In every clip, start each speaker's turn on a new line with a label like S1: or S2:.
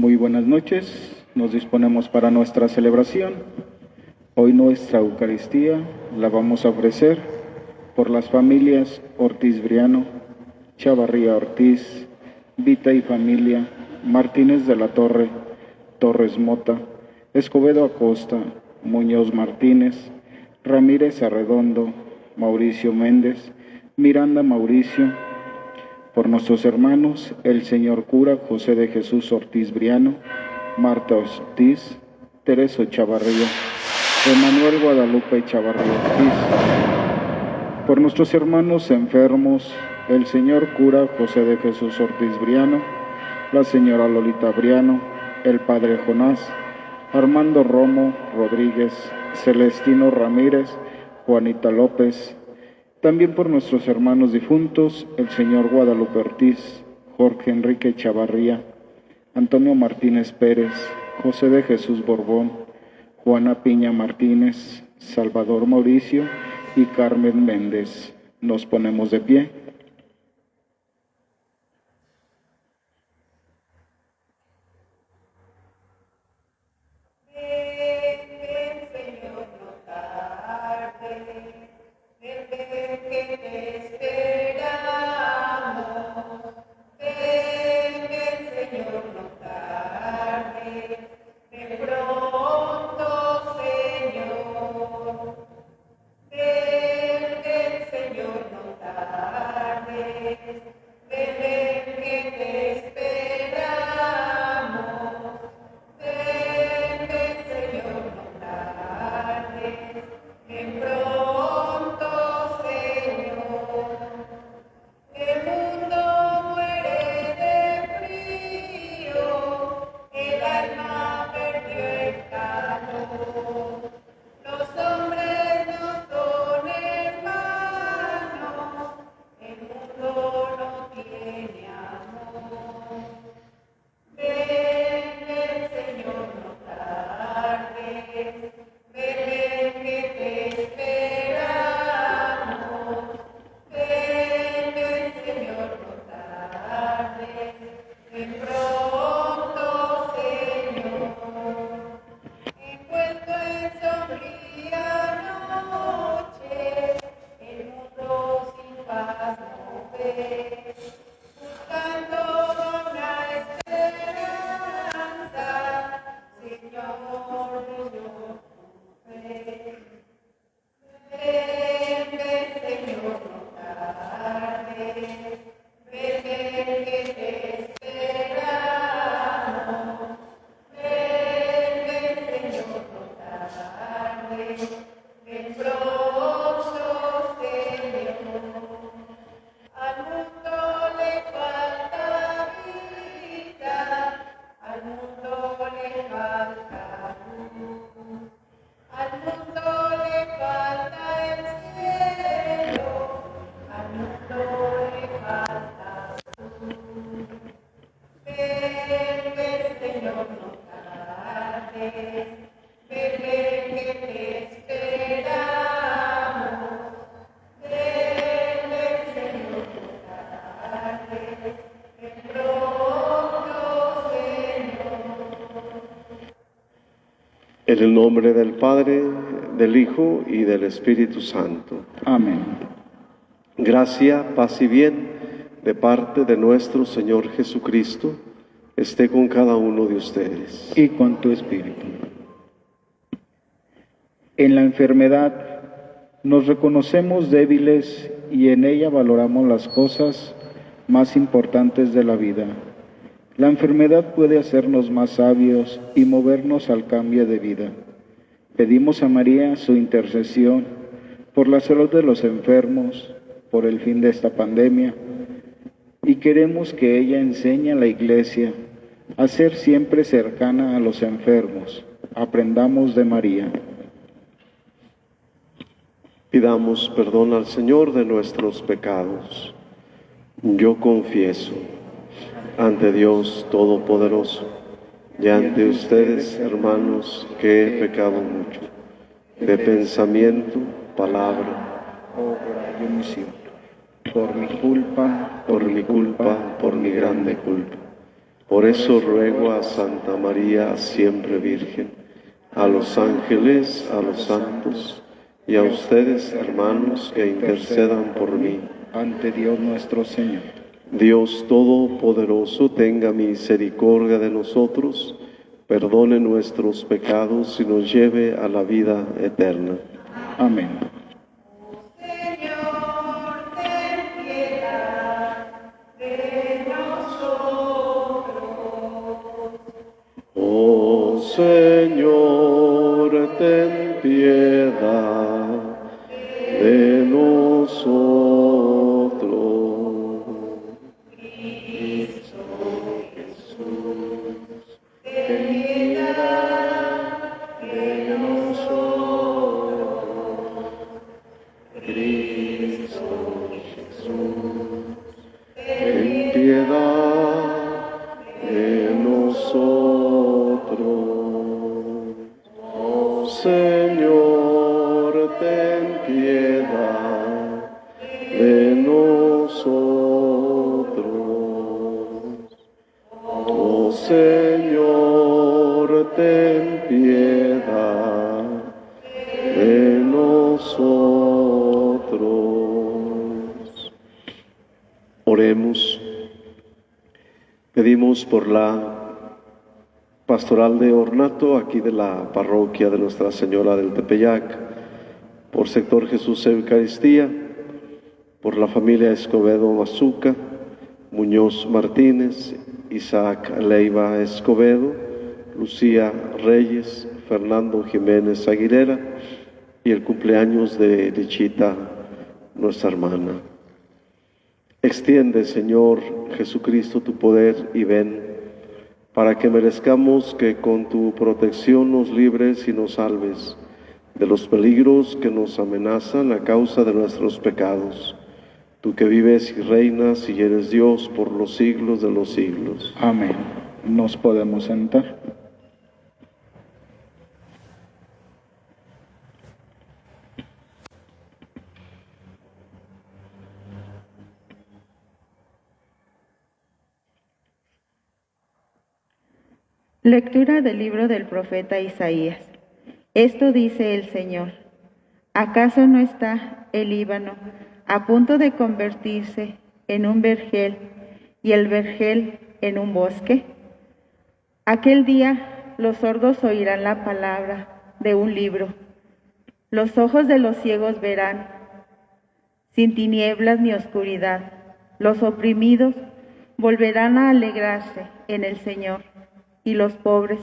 S1: Muy buenas noches, nos disponemos para nuestra celebración. Hoy nuestra Eucaristía la vamos a ofrecer por las familias Ortiz Briano, Chavarría Ortiz, Vita y familia, Martínez de la Torre, Torres Mota, Escobedo Acosta, Muñoz Martínez, Ramírez Arredondo, Mauricio Méndez, Miranda Mauricio, por nuestros hermanos, el señor cura José de Jesús Ortiz Briano, Marta Ortiz, Teresa Chavarría, Emanuel Guadalupe Chavarría Ortiz. Por nuestros hermanos enfermos, el señor cura José de Jesús Ortiz Briano, la señora Lolita Briano, el padre Jonás, Armando Romo Rodríguez, Celestino Ramírez, Juanita López. También por nuestros hermanos difuntos, el señor Guadalupe Ortiz, Jorge Enrique Chavarría, Antonio Martínez Pérez, José de Jesús Borbón, Juana Piña Martínez, Salvador Mauricio y Carmen Méndez. Nos ponemos de pie.
S2: En el nombre del Padre, del Hijo y del Espíritu Santo.
S1: Amén.
S2: Gracia, paz y bien de parte de nuestro Señor Jesucristo esté con cada uno de ustedes.
S1: Y con tu espíritu. En la enfermedad nos reconocemos débiles y en ella valoramos las cosas más importantes de la vida. La enfermedad puede hacernos más sabios y movernos al cambio de vida. Pedimos a María su intercesión por la salud de los enfermos, por el fin de esta pandemia, y queremos que ella enseñe a la Iglesia a ser siempre cercana a los enfermos. Aprendamos de María.
S2: Pidamos perdón al Señor de nuestros pecados. Yo confieso ante Dios Todopoderoso y ante ustedes, hermanos, que he pecado mucho, de pensamiento, palabra,
S1: obra y omisión. Por mi culpa,
S2: por mi grande culpa. Por eso ruego a Santa María, siempre Virgen, a los ángeles, a los santos, y a ustedes, hermanos, que intercedan por mí
S1: ante Dios nuestro Señor.
S2: Dios Todopoderoso, tenga misericordia de nosotros, perdone nuestros pecados y nos lleve a la vida eterna.
S1: Amén.
S2: Oh Señor, ten piedad de nosotros.
S1: Cristo Jesús, ten piedad de nosotros. Cristo Jesús,
S2: Ten piedad de nosotros. Oh Señor, ten piedad de nosotros. Oh Señor, ten piedad de nosotros. Oremos. Pedimos por la pastoral de ornato aquí de la parroquia de Nuestra Señora del Tepeyac, por sector Jesús Eucaristía, por la familia Escobedo Mazuca, Muñoz Martínez, Isaac Leiva Escobedo, Lucía Reyes, Fernando Jiménez Aguilera y el cumpleaños de Lichita, nuestra hermana. Extiende, Señor Jesucristo, tu poder y ven, para que merezcamos que con tu protección nos libres y nos salves de los peligros que nos amenazan a causa de nuestros pecados. Tú que vives y reinas y eres Dios por los siglos de los siglos.
S1: Amén. Nos podemos sentar.
S3: Lectura del libro del profeta Isaías. Esto dice el Señor: ¿acaso no está el Líbano a punto de convertirse en un vergel y el vergel en un bosque? Aquel día los sordos oirán la palabra de un libro, los ojos de los ciegos verán, sin tinieblas ni oscuridad. Los oprimidos volverán a alegrarse en el Señor, y los pobres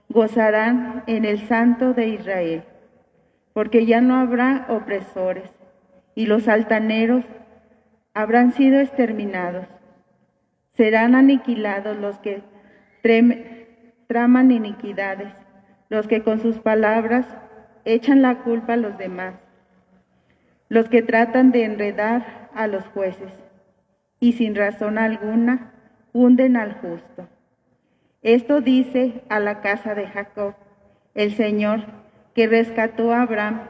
S3: gozarán en el Santo de Israel, porque ya no habrá opresores, y los altaneros habrán sido exterminados. Serán aniquilados los que traman iniquidades, los que con sus palabras echan la culpa a los demás, los que tratan de enredar a los jueces, y sin razón alguna hunden al justo. Esto dice a la casa de Jacob, el Señor que rescató a Abraham,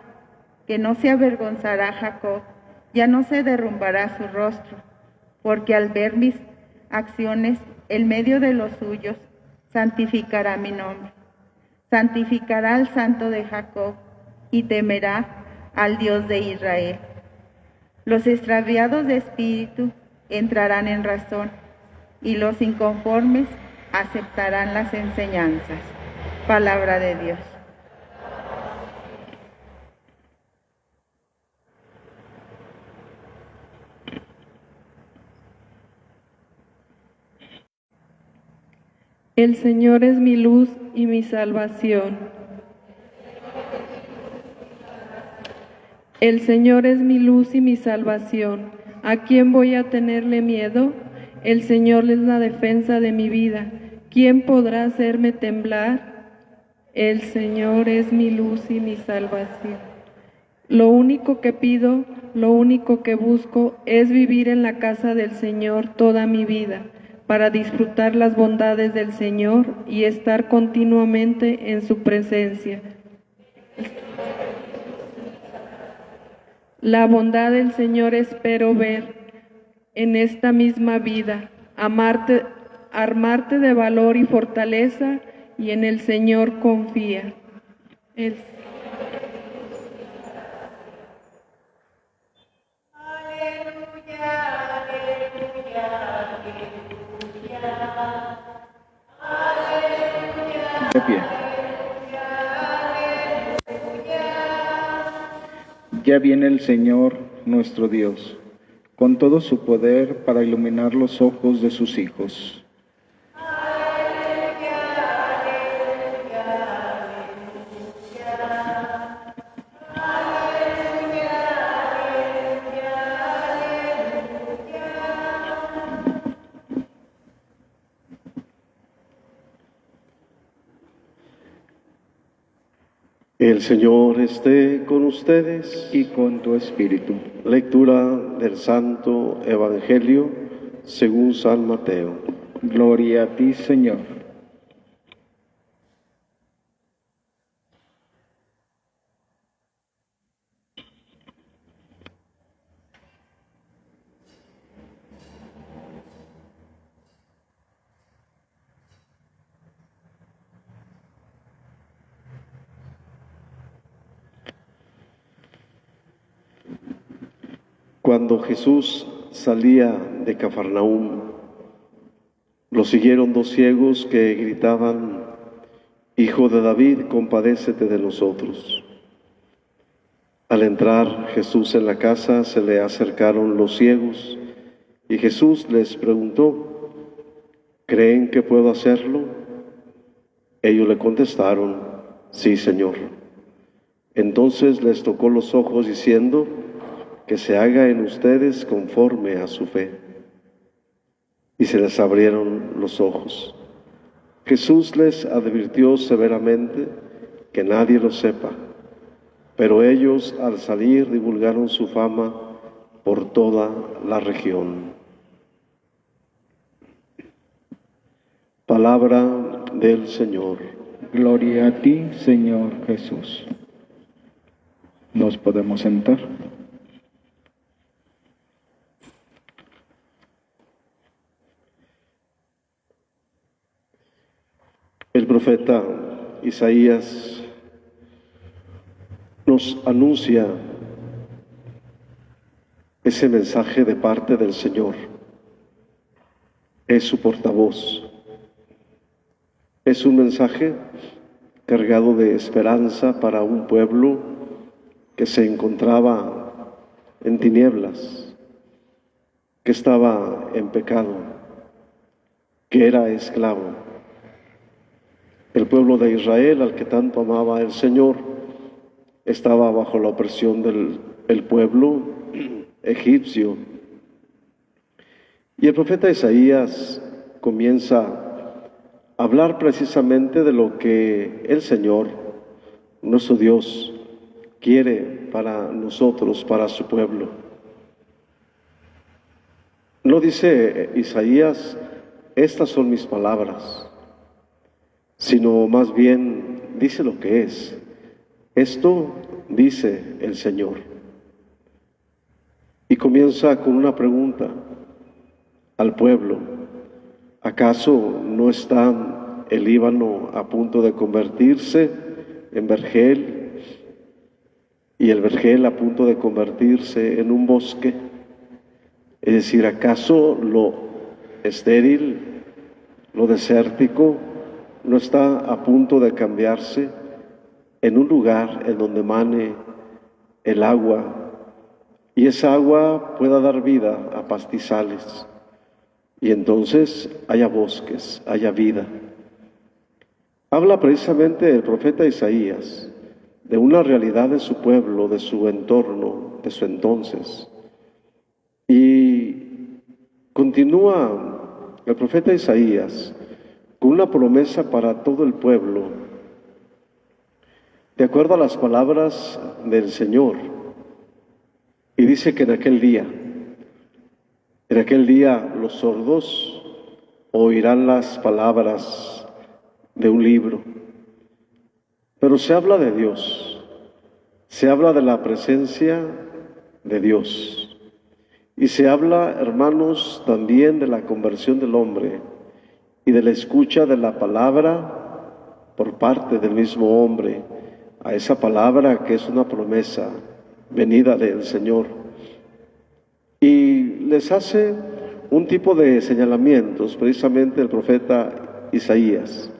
S3: que no se avergonzará Jacob, ya no se derrumbará su rostro, porque al ver mis acciones en medio de los suyos, santificará mi nombre. Santificará al Santo de Jacob y temerá al Dios de Israel. Los extraviados de espíritu entrarán en razón, y los inconformes aceptarán las enseñanzas. Palabra de Dios.
S4: El Señor es mi luz y mi salvación. El Señor es mi luz y mi salvación. ¿A quién voy a tenerle miedo? El Señor es la defensa de mi vida. ¿Quién podrá hacerme temblar? El Señor es mi luz y mi salvación. Lo único que pido, lo único que busco es vivir en la casa del Señor toda mi vida, para disfrutar las bondades del Señor y estar continuamente en su presencia. La bondad del Señor espero ver en esta misma vida, amarte armarte de valor y fortaleza, y en el Señor confía.
S1: De pie. Ya viene el Señor, nuestro Dios, con todo su poder para iluminar los ojos de sus hijos.
S2: El Señor esté con ustedes.
S1: Y con tu espíritu.
S2: Lectura del Santo Evangelio según San Mateo.
S1: Gloria a ti, Señor.
S2: Cuando Jesús salía de Cafarnaúm, lo siguieron dos ciegos que gritaban: Hijo de David, compadécete de nosotros. Al entrar Jesús en la casa, se le acercaron los ciegos y Jesús les preguntó: ¿creen que puedo hacerlo? Ellos le contestaron: sí, Señor. Entonces les tocó los ojos diciendo: que se haga en ustedes conforme a su fe. Y se les abrieron los ojos. Jesús les advirtió severamente que nadie lo sepa, pero ellos al salir divulgaron su fama por toda la región. Palabra del Señor.
S1: Gloria a ti, Señor Jesús. Nos podemos sentar.
S2: El profeta Isaías nos anuncia ese mensaje de parte del Señor. Es su portavoz. Es un mensaje cargado de esperanza para un pueblo que se encontraba en tinieblas, que estaba en pecado, que era esclavo. El pueblo de Israel, al que tanto amaba el Señor, estaba bajo la opresión del pueblo egipcio. Y el profeta Isaías comienza a hablar precisamente de lo que el Señor, nuestro Dios, quiere para nosotros, para su pueblo. No dice Isaías: estas son mis palabras, sino más bien dice lo que es. Esto dice el Señor. Y comienza con una pregunta al pueblo: ¿acaso no está el Líbano a punto de convertirse en vergel y el vergel a punto de convertirse en un bosque? Es decir, ¿acaso lo estéril, lo desértico, no está a punto de cambiarse en un lugar en donde mane el agua, y esa agua pueda dar vida a pastizales, y entonces haya bosques, haya vida? Habla precisamente el profeta Isaías de una realidad de su pueblo, de su entorno, de su entonces. Y continúa el profeta Isaías con una promesa para todo el pueblo, de acuerdo a las palabras del Señor. Y dice que en aquel día los sordos oirán las palabras de un libro. Pero se habla de Dios, se habla de la presencia de Dios. Y se habla, hermanos, también de la conversión del hombre y de la escucha de la palabra por parte del mismo hombre, a esa palabra que es una promesa venida del Señor. Y les hace un tipo de señalamientos, precisamente el profeta Isaías.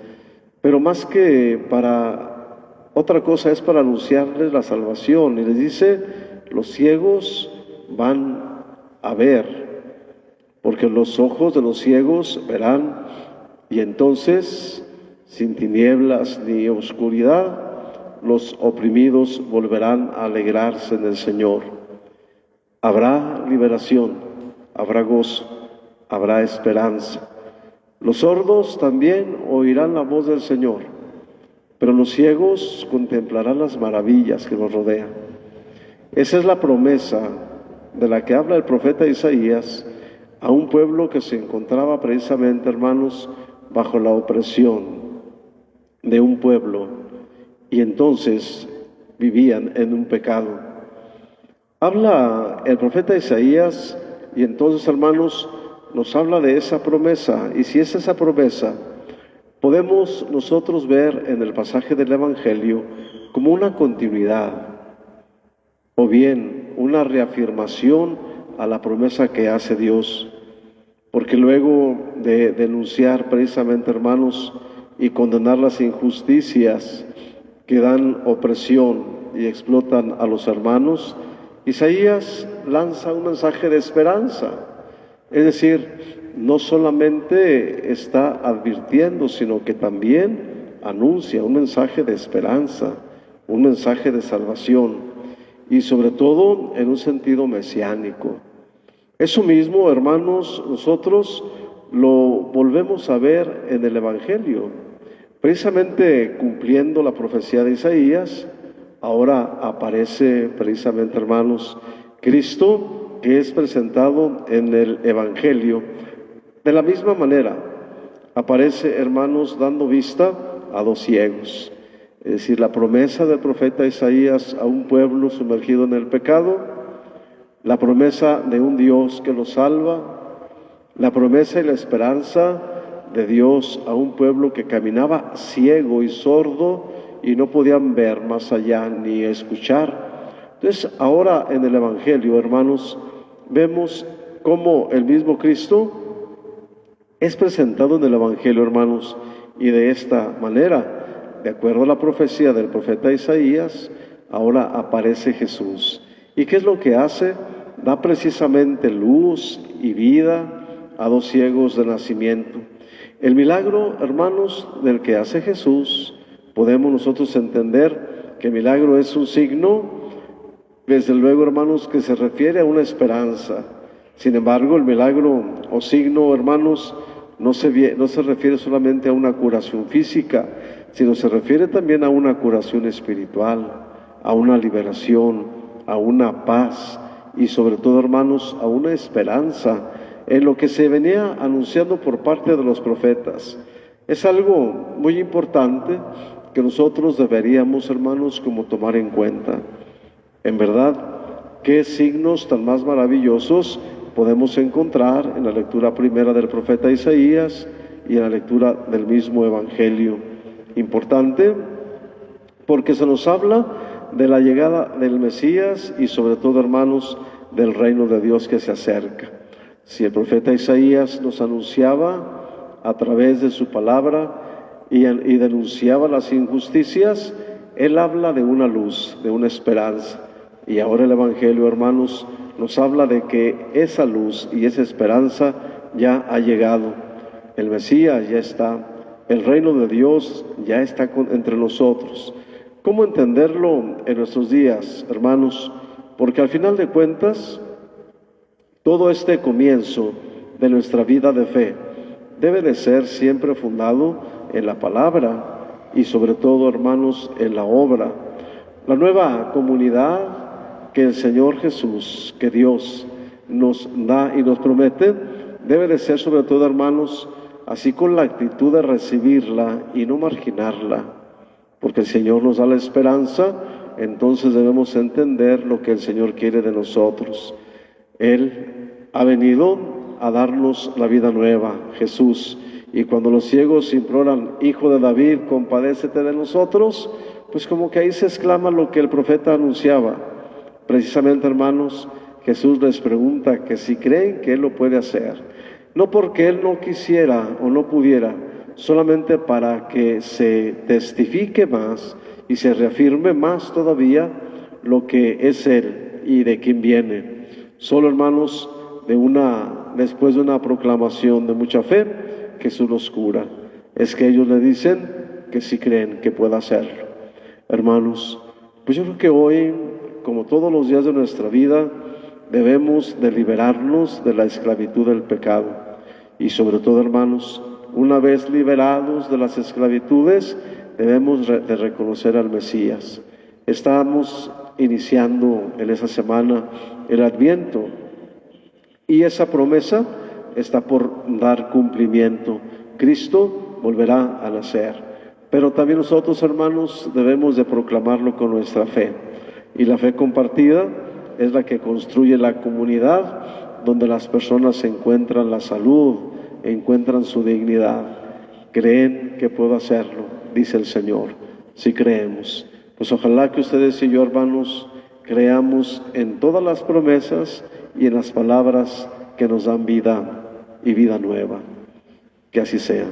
S2: Pero más que para otra cosa, es para anunciarles la salvación. Y les dice, los ciegos van a ver, porque los ojos de los ciegos verán, y entonces, sin tinieblas ni oscuridad, los oprimidos volverán a alegrarse en el Señor. Habrá liberación, habrá gozo, habrá esperanza. Los sordos también oirán la voz del Señor, pero los ciegos contemplarán las maravillas que nos rodean. Esa es la promesa de la que habla el profeta Isaías a un pueblo que se encontraba precisamente, hermanos, bajo la opresión de un pueblo, y entonces vivían en un pecado. Habla el profeta Isaías, y entonces, hermanos, nos habla de esa promesa. Y si es esa promesa, podemos nosotros ver en el pasaje del Evangelio como una continuidad, o bien una reafirmación a la promesa que hace Dios. Porque luego de denunciar precisamente, hermanos, y condenar las injusticias que dan opresión y explotan a los hermanos, Isaías lanza un mensaje de esperanza. Es decir, no solamente está advirtiendo, sino que también anuncia un mensaje de esperanza, un mensaje de salvación, y sobre todo en un sentido mesiánico. Eso mismo, hermanos, nosotros lo volvemos a ver en el Evangelio. Precisamente cumpliendo la profecía de Isaías, ahora aparece precisamente, hermanos, Cristo, que es presentado en el Evangelio. De la misma manera, aparece, hermanos, dando vista a dos ciegos. Es decir, la promesa del profeta Isaías a un pueblo sumergido en el pecado, la promesa de un Dios que los salva, la promesa y la esperanza de Dios a un pueblo que caminaba ciego y sordo y no podían ver más allá ni escuchar. Entonces, ahora en el Evangelio, hermanos, vemos cómo el mismo Cristo es presentado en el Evangelio, hermanos, y de esta manera, de acuerdo a la profecía del profeta Isaías, ahora aparece Jesús. ¿Y qué es lo que hace? Da precisamente luz y vida a dos ciegos de nacimiento. El milagro, hermanos, del que hace Jesús, podemos nosotros entender que el milagro es un signo, desde luego, hermanos, que se refiere a una esperanza. Sin embargo, el milagro o signo, hermanos, no se refiere solamente a una curación física, sino se refiere también a una curación espiritual, a una liberación, a una paz y sobre todo, hermanos, a una esperanza en lo que se venía anunciando por parte de los profetas. Es algo muy importante que nosotros deberíamos, hermanos, como tomar en cuenta. En verdad, qué signos tan más maravillosos podemos encontrar en la lectura primera del profeta Isaías y en la lectura del mismo Evangelio. Importante porque se nos habla de la llegada del Mesías y sobre todo, hermanos, del reino de Dios que se acerca. Si el profeta Isaías nos anunciaba a través de su palabra y denunciaba las injusticias, él habla de una luz, de una esperanza. Y ahora el Evangelio, hermanos, nos habla de que esa luz y esa esperanza ya ha llegado. El Mesías ya está, el reino de Dios ya está entre nosotros. ¿Cómo entenderlo en nuestros días, hermanos? Porque al final de cuentas, todo este comienzo de nuestra vida de fe debe de ser siempre fundado en la palabra y sobre todo, hermanos, en la obra. La nueva comunidad que el Señor Jesús, que Dios nos da y nos promete, debe de ser sobre todo, hermanos, así con la actitud de recibirla y no marginarla, porque el Señor nos da la esperanza. Entonces debemos entender lo que el Señor quiere de nosotros. Él ha venido a darnos la vida nueva, Jesús, Y cuando los ciegos imploran, Hijo de David, compadécete de nosotros, pues como que ahí se exclama lo que el profeta anunciaba. Precisamente, hermanos, Jesús les pregunta que si creen que Él lo puede hacer. No porque Él no quisiera o no pudiera, solamente para que se testifique más y se reafirme más todavía lo que es Él y de quién viene. Solo, hermanos, después de una proclamación de mucha fe, Jesús los cura. Es que ellos le dicen que sí creen que pueda hacerlo. Hermanos, pues yo creo que hoy, como todos los días de nuestra vida, debemos de liberarnos de la esclavitud del pecado. Y sobre todo, hermanos, una vez liberados de las esclavitudes, debemos de reconocer al Mesías. Estamos iniciando en esa semana el Adviento y esa promesa está por dar cumplimiento. Cristo volverá a nacer. Pero también nosotros, hermanos, debemos de proclamarlo con nuestra fe. Y la fe compartida es la que construye la comunidad donde las personas encuentran la salud, encuentran su dignidad. Creen que puedo hacerlo, dice el Señor, si creemos. Pues ojalá que ustedes y yo, hermanos, creamos en todas las promesas y en las palabras que nos dan vida y vida nueva. Que así sea.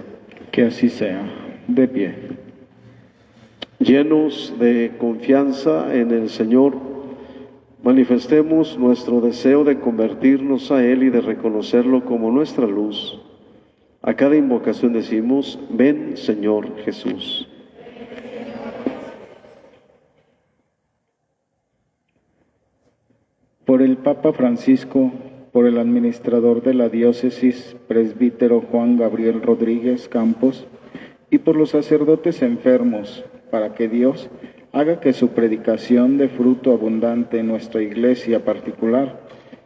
S1: Que así sea. De pie.
S2: Llenos de confianza en el Señor, manifestemos nuestro deseo de convertirnos a Él y de reconocerlo como nuestra luz. A cada invocación decimos, ven Señor Jesús.
S1: Por el Papa Francisco, por el administrador de la diócesis, presbítero Juan Gabriel Rodríguez Campos, y por los sacerdotes enfermos, para que Dios haga que su predicación dé fruto abundante en nuestra iglesia particular,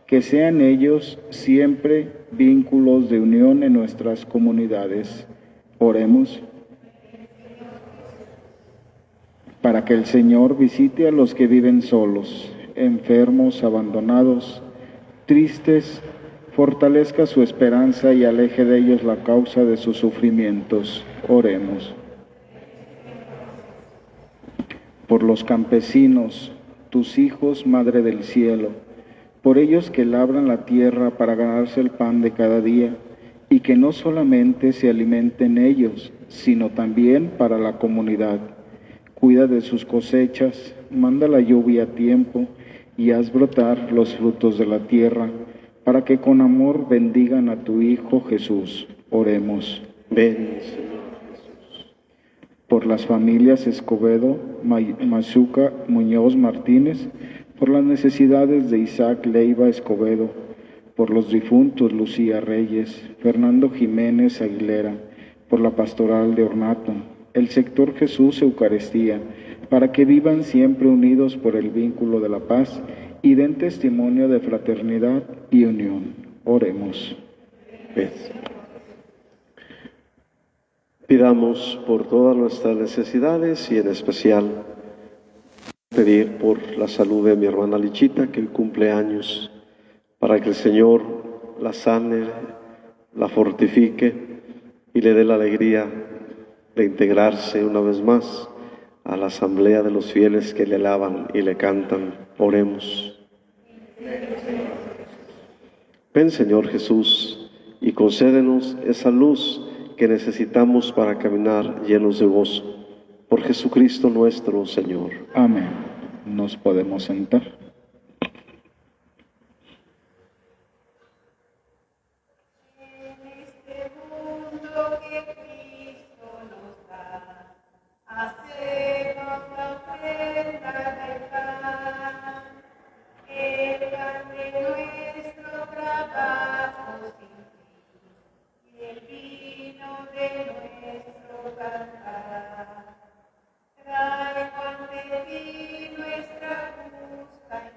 S1: que sean ellos siempre vínculos de unión en nuestras comunidades. Oremos. Para que el Señor visite a los que viven solos, enfermos, abandonados, tristes, fortalezca su esperanza y aleje de ellos la causa de sus sufrimientos. Oremos. Por los campesinos, tus hijos, Madre del Cielo, por ellos que labran la tierra para ganarse el pan de cada día, y que no solamente se alimenten ellos, sino también para la comunidad. Cuida de sus cosechas, manda la lluvia a tiempo, y haz brotar los frutos de la tierra, para que con amor bendigan a tu Hijo Jesús. Oremos.
S2: Ven, Señor Jesús.
S1: Por las familias Escobedo, Mazuca, Muñoz, Martínez, por las necesidades de Isaac Leiva Escobedo, por los difuntos Lucía Reyes, Fernando Jiménez Aguilera, por la pastoral de Ornato, el sector Jesús Eucaristía, para que vivan siempre unidos por el vínculo de la paz y den testimonio de fraternidad y unión. Oremos.
S2: Pidamos por todas nuestras necesidades y en especial pedir por la salud de mi hermana Lichita, que hoy cumple años, para que el Señor la sane, la fortifique y le dé la alegría de integrarse una vez más a la asamblea de los fieles que le alaban y le cantan. Oremos. Ven, Señor Jesús, y concédenos esa luz que necesitamos para caminar llenos de gozo. Por Jesucristo nuestro Señor.
S1: Amén. Nos podemos sentar.
S5: Trae ante ti nuestra justa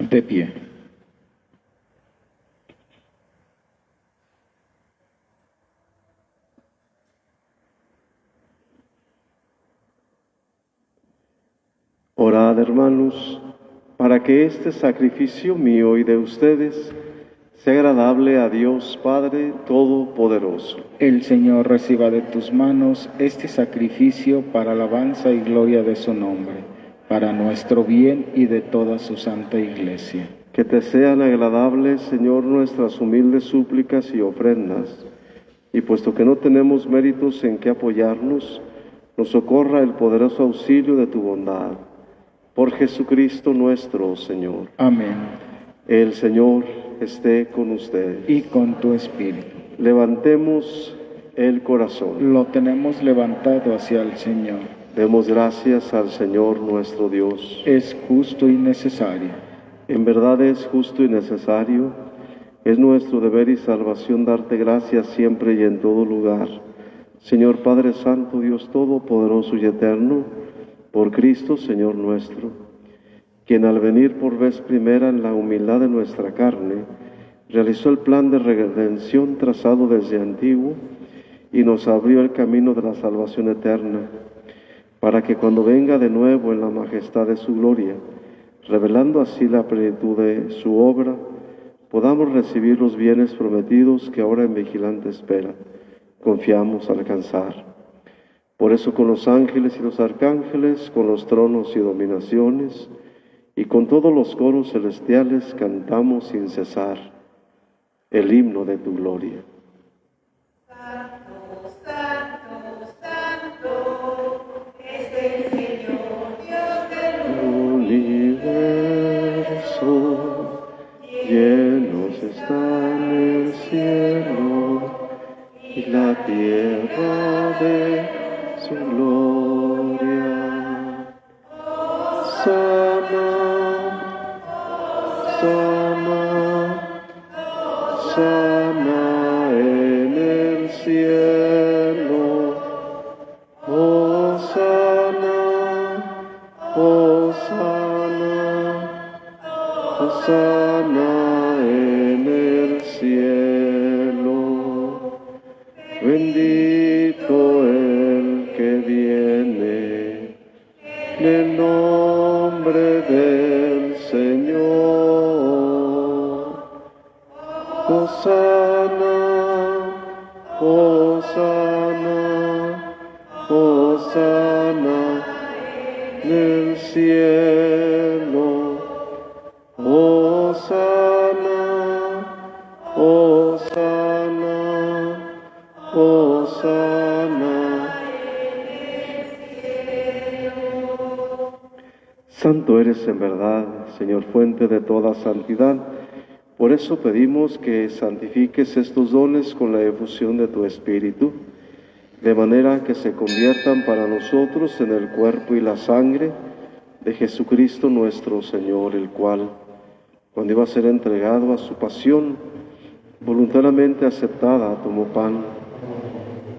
S1: De pie.
S2: Orad, hermanos, para que este sacrificio mío y de ustedes sea agradable a Dios Padre Todopoderoso.
S1: El Señor reciba de tus manos este sacrificio para alabanza y gloria de su nombre, para nuestro bien y de toda su santa Iglesia.
S2: Que te sean agradables, Señor, nuestras humildes súplicas y ofrendas, y puesto que no tenemos méritos en que apoyarnos, nos socorra el poderoso auxilio de tu bondad. Por Jesucristo nuestro Señor.
S1: Amén.
S2: El Señor esté con ustedes.
S1: Y con tu espíritu.
S2: Levantemos el corazón.
S1: Lo tenemos levantado hacia el Señor.
S2: Demos gracias al Señor nuestro Dios.
S1: Es justo y necesario.
S2: En verdad es justo y necesario. Es nuestro deber y salvación darte gracias siempre y en todo lugar. Señor Padre Santo, Dios Todopoderoso y Eterno, por Cristo, Señor nuestro, quien al venir por vez primera en la humildad de nuestra carne, realizó el plan de redención trazado desde antiguo y nos abrió el camino de la salvación eterna, para que cuando venga de nuevo en la majestad de su gloria, revelando así la plenitud de su obra, podamos recibir los bienes prometidos que ahora en vigilante espera, confiamos alcanzar. Por eso con los ángeles y los arcángeles, con los tronos y dominaciones, y con todos los coros celestiales cantamos sin cesar el himno de tu gloria.
S5: Santo, santo, santo, es el Señor Dios del
S2: universo, llenos están el cielo y la tierra de su gloria. Sana, sana, sana en el cielo. Hosana, hosana, hosana en el cielo. Bendito el que viene en el nombre del Señor. Hosana, hosana, hosana en el cielo. Hosana, hosana, hosana. Santo eres en verdad, Señor, fuente de toda santidad. Por eso pedimos que santifiques estos dones con la efusión de tu Espíritu, de manera que se conviertan para nosotros en el cuerpo y la sangre de Jesucristo nuestro Señor, el cual, cuando iba a ser entregado a su pasión, voluntariamente aceptada, tomó pan,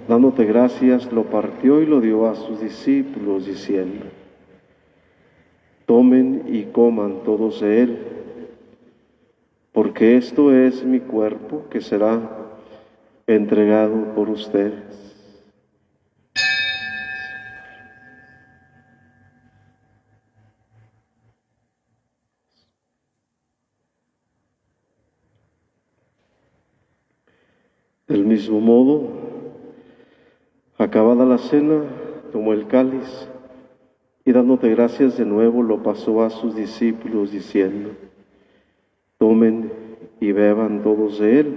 S2: dándote gracias, lo partió y lo dio a sus discípulos, diciendo: tomen y coman todos de él, porque esto es mi cuerpo que será entregado por ustedes. Del mismo modo, acabada la cena, tomó el cáliz y dándote gracias de nuevo lo pasó a sus discípulos diciendo: tomen y beban todos de él,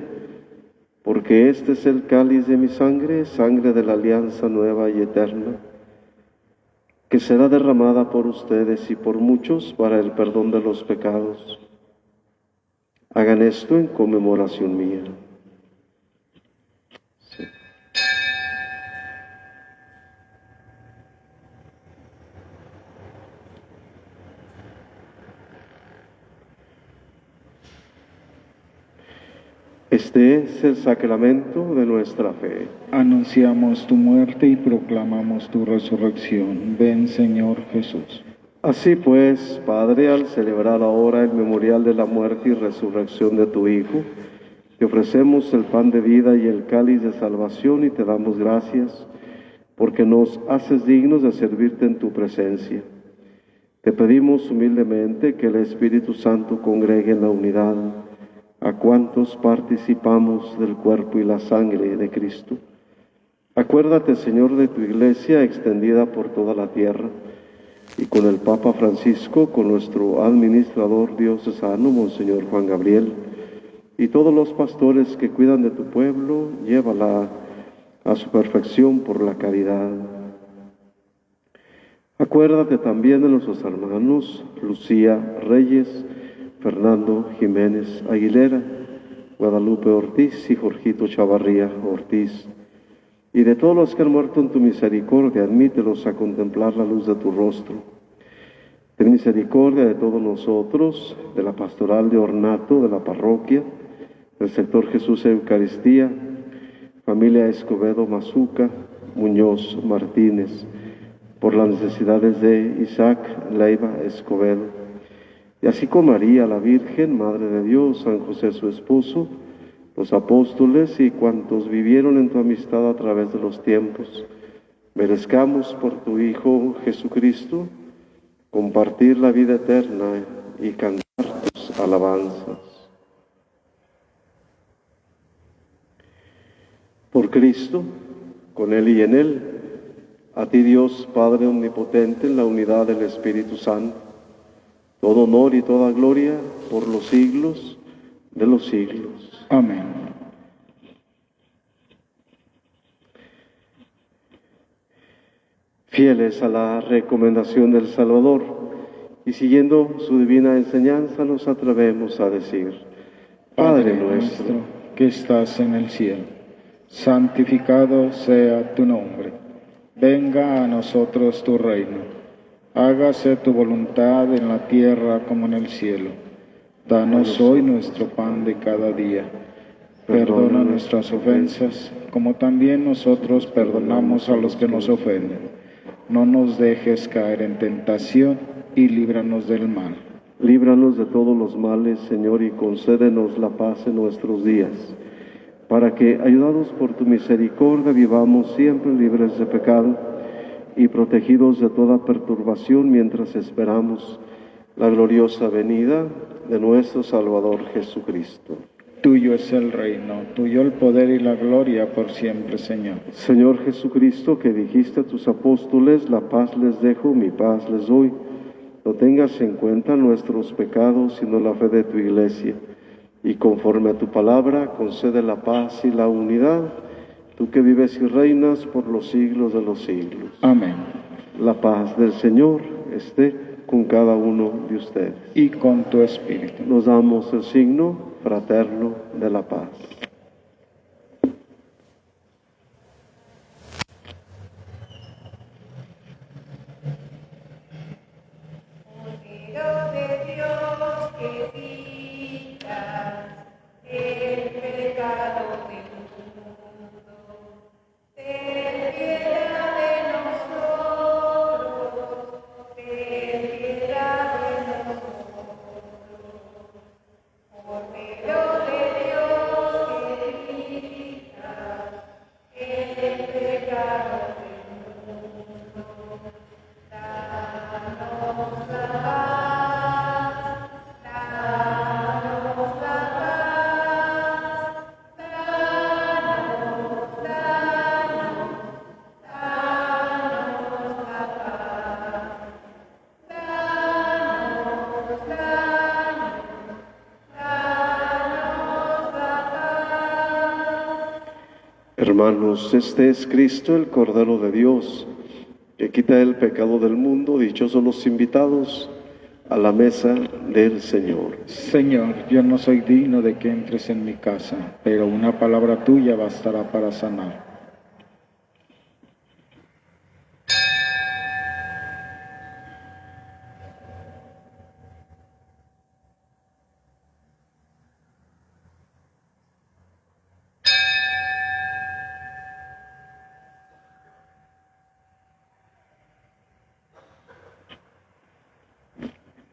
S2: porque este es el cáliz de mi sangre, sangre de la alianza nueva y eterna, que será derramada por ustedes y por muchos para el perdón de los pecados. Hagan esto en conmemoración mía. Sí. Este es el sacramento de nuestra fe.
S1: Anunciamos tu muerte y proclamamos tu resurrección. Ven, Señor Jesús.
S2: Así pues, Padre, al celebrar ahora el memorial de la muerte y resurrección de tu Hijo, te ofrecemos el pan de vida y el cáliz de salvación y te damos gracias porque nos haces dignos de servirte en tu presencia. Te pedimos humildemente que el Espíritu Santo congregue en la unidad a cuantos participamos del cuerpo y la sangre de Cristo. Acuérdate, Señor, de tu Iglesia extendida por toda la tierra, y con el Papa Francisco, con nuestro administrador diocesano, Monseñor Juan Gabriel, y todos los pastores que cuidan de tu pueblo, llévala a su perfección por la caridad. Acuérdate también de nuestros hermanos Lucía Reyes, Fernando Jiménez Aguilera, Guadalupe Ortiz y Jorgito Chavarría Ortiz, y de todos los que han muerto en tu misericordia, admítelos a contemplar la luz de tu rostro. Ten misericordia de todos nosotros, de la pastoral de ornato, de la parroquia, del sector Jesús Eucaristía, familia Escobedo Mazuca, Muñoz Martínez, por las necesidades de Isaac Leiva Escobedo, y así con María, la Virgen, Madre de Dios, San José su esposo, los apóstoles y cuantos vivieron en tu amistad a través de los tiempos, merezcamos por tu Hijo Jesucristo compartir la vida eterna y cantar tus alabanzas. Por Cristo, con Él y en Él, a ti Dios Padre Omnipotente, en la unidad del Espíritu Santo, todo honor y toda gloria por los siglos de los siglos.
S1: Amén.
S2: Fieles a la recomendación del Salvador y siguiendo su divina enseñanza, nos atrevemos a decir: Padre nuestro,
S1: que estás en el cielo, santificado sea tu nombre. Venga a nosotros tu reino. Hágase tu voluntad en la tierra como en el cielo. Danos hoy nuestro pan de cada día. Perdona nuestras ofensas, como también nosotros perdonamos a los que nos ofenden. No nos dejes caer en tentación y líbranos del mal.
S2: Líbranos de todos los males, Señor, y concédenos la paz en nuestros días, para que, ayudados por tu misericordia, vivamos siempre libres de pecado y protegidos de toda perturbación mientras esperamos la gloriosa venida de nuestro Salvador Jesucristo.
S1: Tuyo es el reino, tuyo el poder y la gloria por siempre, Señor.
S2: Señor Jesucristo, que dijiste a tus apóstoles: la paz les dejo, mi paz les doy. No tengas en cuenta nuestros pecados, sino la fe de tu Iglesia. Y conforme a tu palabra, concede la paz y la unidad, tú que vives y reinas por los siglos de los siglos.
S1: Amén.
S2: La paz del Señor esté con cada uno de ustedes.
S1: Y con tu espíritu.
S2: Nos damos el signo fraterno de la paz.
S5: Cordero de Dios que quitas el pecado del mundo, ten piedad de nosotros, ten piedad de nosotros. Cordero de Dios que quitas el pecado del mundo, danos la paz,
S2: Hermanos, este es Cristo, el Cordero de Dios, que quita el pecado del mundo. Dichosos los invitados a la mesa del Señor.
S1: Señor, yo no soy digno de que entres en mi casa, pero una palabra tuya bastará para sanar.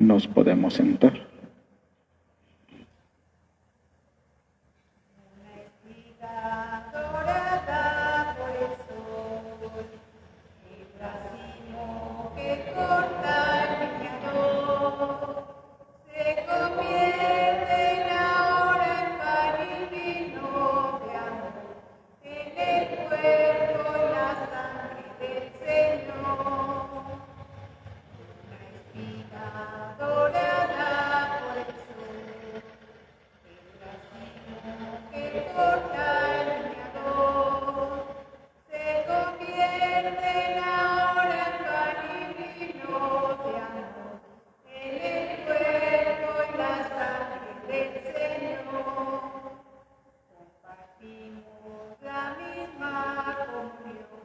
S1: Nos podemos sentar.
S5: Dorada por el sol, el racimo que corta el leñador, se convierte ahora en pan y vino de amor, en el cuerpo y la sangre del Señor. Una espiga dorada por el sol, el racimo que corta el leñador, se convierte ahora en pan y vino de amor, en el cuerpo y la sangre del Señor. Compartimos la misma comunión,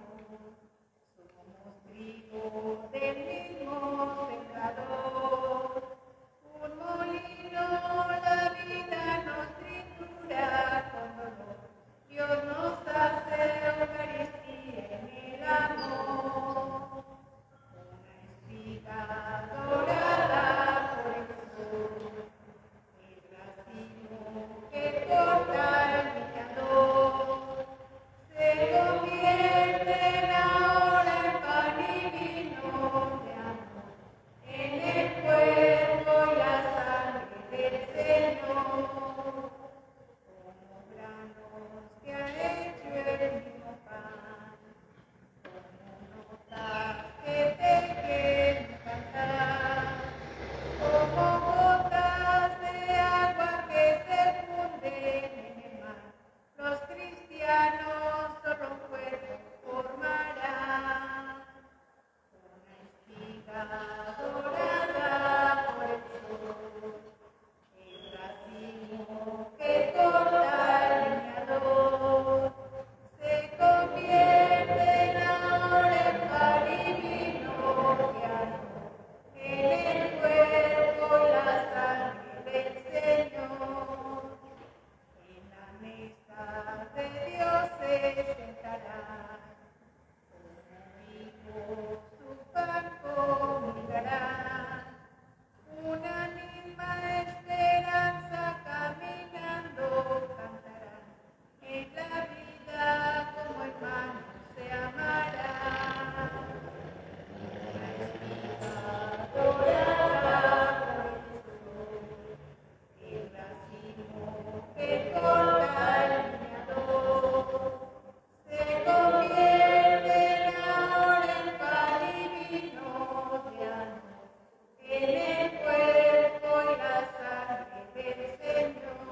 S5: somos trigo del mismo sembrador. Un molino la vida nos tritura con dolor. Dios nos hace Eucaristía en el amor. Una espiga dorada por el sol, el racimo que corta el leñador, se convierte ahora en pan y vino de amor, en el cuerpo y la sangre del Señor. Como granos que ha hecho el mismo pan, como notas que tejen cantar, como gotas de agua que se funden en el mar, los cristianos solo un cuerpo formarán. Una espiga dorada por el sol, el racimo que corta el leñador, se convierte ahora en pan y vino de amor, en el cuerpo y la sangre del Señor. En la mesa de Dios se sentarán, como hijos su pan comunicarán, una misma esperanza caminando cantarán, en la vida como hermanos se amarán. Una espiga dorada por el sol, el racimo que corta el leñador, se convierte ahora en pan y vino de amor, en el cuerpo y la sangre del Señor.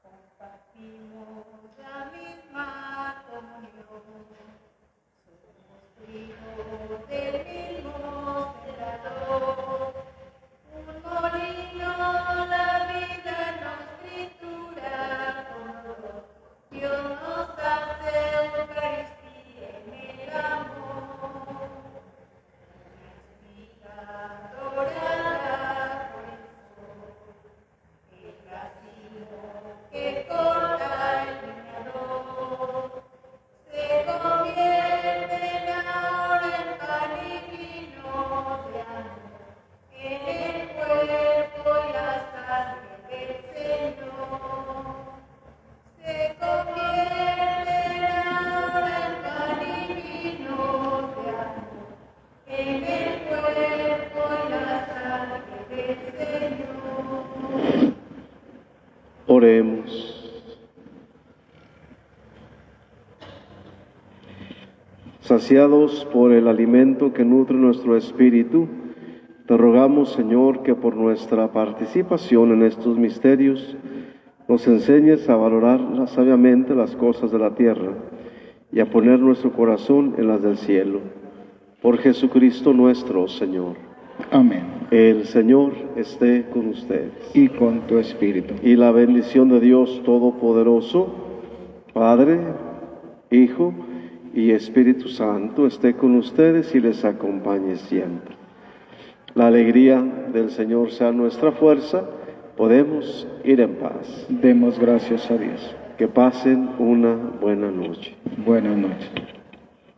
S5: Compartimos la misma comunión, somos trigo del mismo sembrador. Un molino la vida nos tritura con dolor, Dios nos hace Eucaristía en el amor. Una espiga dorada por el sol, el racimo que corta el leñador, se convierte ahora en pan y vino de amor, en el cuerpo y la sangre del Señor. Se convierte ahora en pan y vino de amor, en el cuerpo y la sangre del Señor.
S2: Oremos. Saciados por el alimento que nutre nuestro espíritu, te rogamos, Señor, que por nuestra participación en estos misterios nos enseñes a valorar sabiamente las cosas de la tierra y a poner nuestro corazón en las del cielo. Por Jesucristo nuestro Señor.
S1: Amén.
S2: El Señor esté con ustedes.
S1: Y con tu espíritu.
S2: Y la bendición de Dios Todopoderoso, Padre, Hijo y Espíritu Santo, esté con ustedes y les acompañe siempre. La alegría del Señor sea nuestra fuerza. Podemos ir en paz.
S1: Demos gracias a Dios.
S2: Que pasen una buena noche.
S1: Buenas noches.